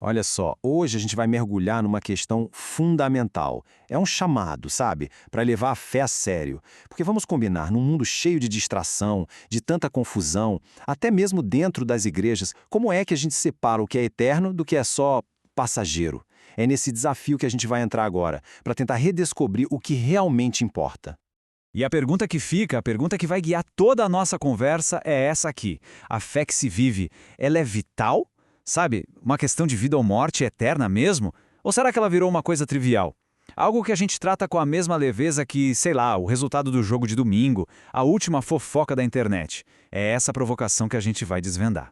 Olha só, hoje a gente vai mergulhar numa questão fundamental. É um chamado, sabe? Para levar a fé a sério. Porque vamos combinar, num mundo cheio de distração, de tanta confusão, até mesmo dentro das igrejas, como é que a gente separa o que é eterno do que é só passageiro? É nesse desafio que a gente vai entrar agora, para tentar redescobrir o que realmente importa. E a pergunta que fica, a pergunta que vai guiar toda a nossa conversa é essa aqui. A fé que se vive, ela é vital? Sabe, uma questão de vida ou morte eterna mesmo? Ou será que ela virou uma coisa trivial? Algo que a gente trata com a mesma leveza que, sei lá, o resultado do jogo de domingo, a última fofoca da internet. É essa provocação que a gente vai desvendar.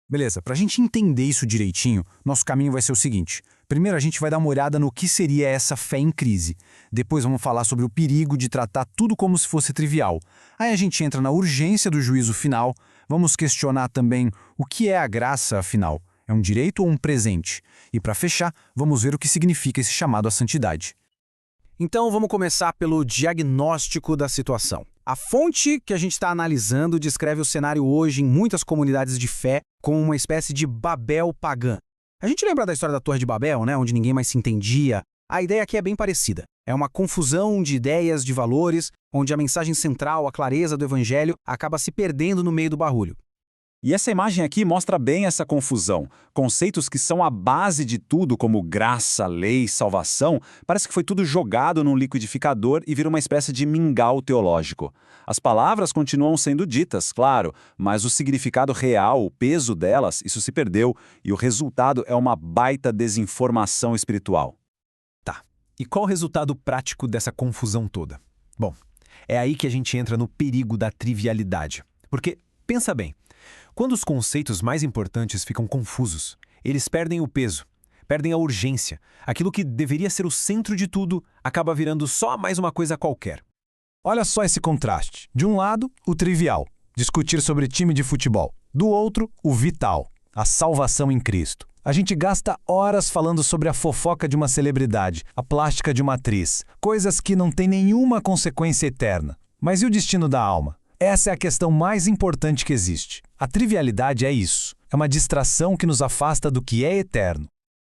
Beleza, para a gente entender isso direitinho, nosso caminho vai ser o seguinte. Primeiro a gente vai dar uma olhada no que seria essa fé em crise. Depois vamos falar sobre o perigo de tratar tudo como se fosse trivial. Aí a gente entra na urgência do juízo final, vamos questionar também o que é a graça, afinal. É um direito ou um presente? E para fechar, vamos ver o que significa esse chamado à santidade. Então vamos começar pelo diagnóstico da situação. A fonte que a gente está analisando descreve o cenário hoje em muitas comunidades de fé como uma espécie de Babel pagã. A gente lembra da história da Torre de Babel, né, onde ninguém mais se entendia? A ideia aqui é bem parecida. É uma confusão de ideias, de valores, onde a mensagem central, a clareza do evangelho, acaba se perdendo no meio do barulho. E essa imagem aqui mostra bem essa confusão. Conceitos que são a base de tudo, como graça, lei, salvação, parece que foi tudo jogado num liquidificador e vira uma espécie de mingau teológico. As palavras continuam sendo ditas, claro, mas o significado real, o peso delas, isso se perdeu, e o resultado é uma baita desinformação espiritual. Tá. E qual o resultado prático dessa confusão toda? Bom, é aí que a gente entra no perigo da trivialidade. Porque, pensa bem, quando os conceitos mais importantes ficam confusos, eles perdem o peso, perdem a urgência. Aquilo que deveria ser o centro de tudo acaba virando só mais uma coisa qualquer. Olha só esse contraste. De um lado, o trivial, discutir sobre time de futebol. Do outro, o vital, a salvação em Cristo. A gente gasta horas falando sobre a fofoca de uma celebridade, a plástica de uma atriz, coisas que não têm nenhuma consequência eterna. Mas e o destino da alma? Essa é a questão mais importante que existe. A trivialidade é isso. É uma distração que nos afasta do que é eterno.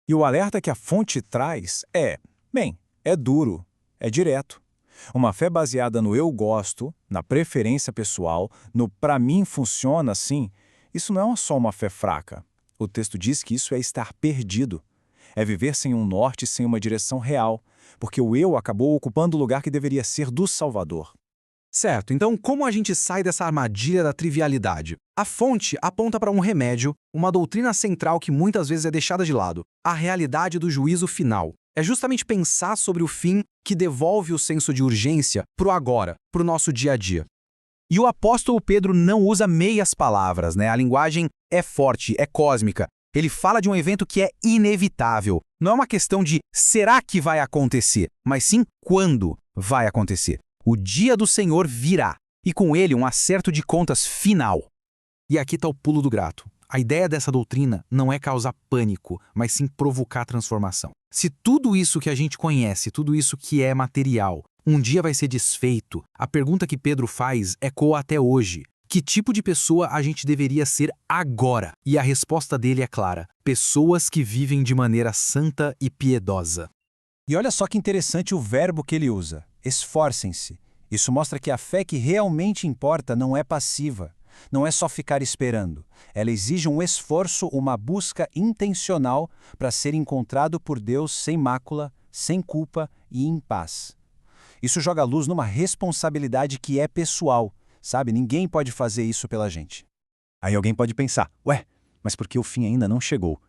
E o alerta que a fonte traz é duro, é direto. Uma fé baseada no eu gosto, na preferência pessoal, no pra mim funciona assim, isso não é só uma fé fraca. O texto diz que isso é estar perdido. É viver sem um norte, sem uma direção real, porque o eu acabou ocupando o lugar que deveria ser do Salvador. Certo, então como a gente sai dessa armadilha da trivialidade? A fonte aponta para um remédio, uma doutrina central que muitas vezes é deixada de lado, a realidade do juízo final. É justamente pensar sobre o fim que devolve o senso de urgência para o agora, para o nosso dia a dia. E o apóstolo Pedro não usa meias palavras, né? A linguagem é forte, é cósmica. Ele fala de um evento que é inevitável. Não é uma questão de será que vai acontecer, mas sim quando vai acontecer. O dia do Senhor virá, e com ele um acerto de contas final. E aqui está o pulo do gato. A ideia dessa doutrina não é causar pânico, mas sim provocar transformação. Se tudo isso que a gente conhece, tudo isso que é material, um dia vai ser desfeito, a pergunta que Pedro faz ecoa até hoje. Que tipo de pessoa a gente deveria ser agora? E a resposta dele é clara: pessoas que vivem de maneira santa e piedosa. E olha só que interessante o verbo que ele usa. Esforcem-se. Isso mostra que a fé que realmente importa não é passiva, não é só ficar esperando. Ela exige um esforço, uma busca intencional para ser encontrado por Deus sem mácula, sem culpa e em paz. Isso joga luz numa responsabilidade que é pessoal, sabe? Ninguém pode fazer isso pela gente. Aí alguém pode pensar, mas por que o fim ainda não chegou?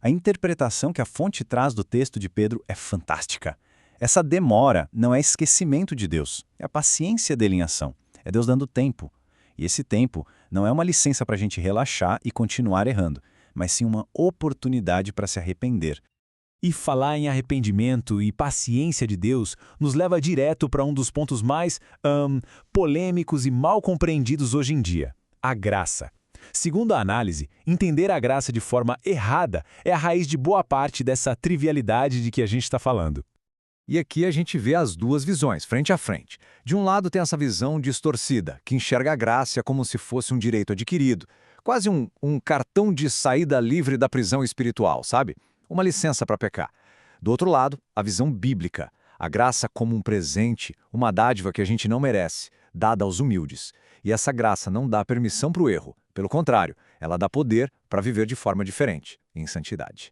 A interpretação que a fonte traz do texto de Pedro é fantástica. Essa demora não é esquecimento de Deus, é a paciência dele em ação. É Deus dando tempo. E esse tempo não é uma licença para a gente relaxar e continuar errando, mas sim uma oportunidade para se arrepender. E falar em arrependimento e paciência de Deus nos leva direto para um dos pontos mais polêmicos e mal compreendidos hoje em dia: a graça. Segundo a análise, entender a graça de forma errada é a raiz de boa parte dessa trivialidade de que a gente está falando. E aqui a gente vê as duas visões, frente a frente. De um lado tem essa visão distorcida, que enxerga a graça como se fosse um direito adquirido, Quase um cartão de saída livre da prisão espiritual, sabe? Uma licença para pecar. Do outro lado, a visão bíblica. A graça como um presente, uma dádiva que a gente não merece, dada aos humildes. E essa graça não dá permissão para o erro. Pelo contrário, ela dá poder para viver de forma diferente, em santidade.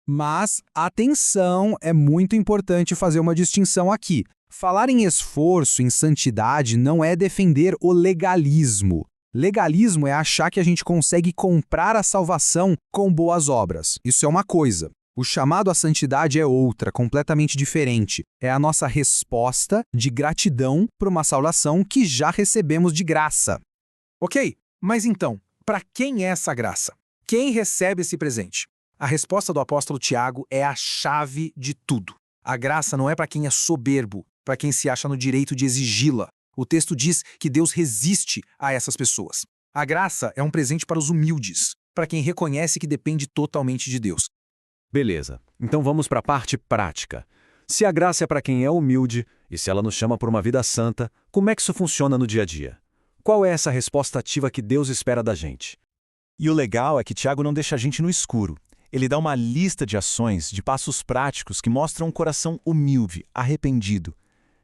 Mas, atenção, é muito importante fazer uma distinção aqui. Falar em esforço, em santidade, não é defender o legalismo. Legalismo é achar que a gente consegue comprar a salvação com boas obras. Isso é uma coisa. O chamado à santidade é outra, completamente diferente. É a nossa resposta de gratidão por uma salvação que já recebemos de graça. Ok, mas então, para quem é essa graça? Quem recebe esse presente? A resposta do apóstolo Tiago é a chave de tudo. A graça não é para quem é soberbo, para quem se acha no direito de exigi-la. O texto diz que Deus resiste a essas pessoas. A graça é um presente para os humildes, para quem reconhece que depende totalmente de Deus. Beleza, então vamos para a parte prática. Se a graça é para quem é humilde e se ela nos chama por uma vida santa, como é que isso funciona no dia a dia? Qual é essa resposta ativa que Deus espera da gente? E o legal é que Tiago não deixa a gente no escuro. Ele dá uma lista de ações, de passos práticos que mostram um coração humilde, arrependido.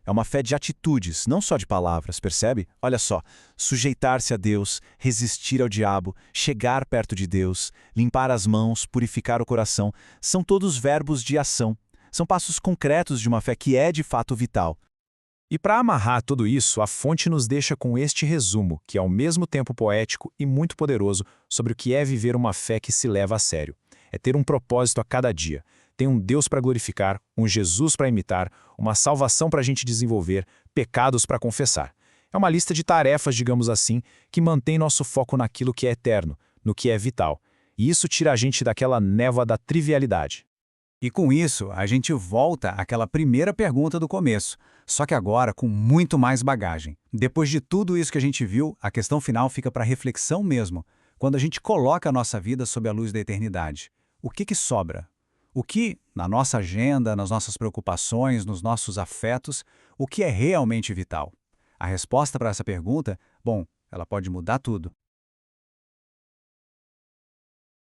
É uma fé de atitudes, não só de palavras, percebe? Olha só, sujeitar-se a Deus, resistir ao diabo, chegar perto de Deus, limpar as mãos, purificar o coração, são todos verbos de ação. São passos concretos de uma fé que é de fato vital. E para amarrar tudo isso, a fonte nos deixa com este resumo, que é ao mesmo tempo poético e muito poderoso, sobre o que é viver uma fé que se leva a sério. É ter um propósito a cada dia. Tem um Deus para glorificar, um Jesus para imitar, uma salvação para a gente desenvolver, pecados para confessar. É uma lista de tarefas, digamos assim, que mantém nosso foco naquilo que é eterno, no que é vital. E isso tira a gente daquela névoa da trivialidade. E com isso, a gente volta àquela primeira pergunta do começo, só que agora com muito mais bagagem. Depois de tudo isso que a gente viu, a questão final fica para reflexão mesmo, quando a gente coloca a nossa vida sob a luz da eternidade. O que sobra? O que, na nossa agenda, nas nossas preocupações, nos nossos afetos, o que é realmente vital? A resposta para essa pergunta, bom, ela pode mudar tudo.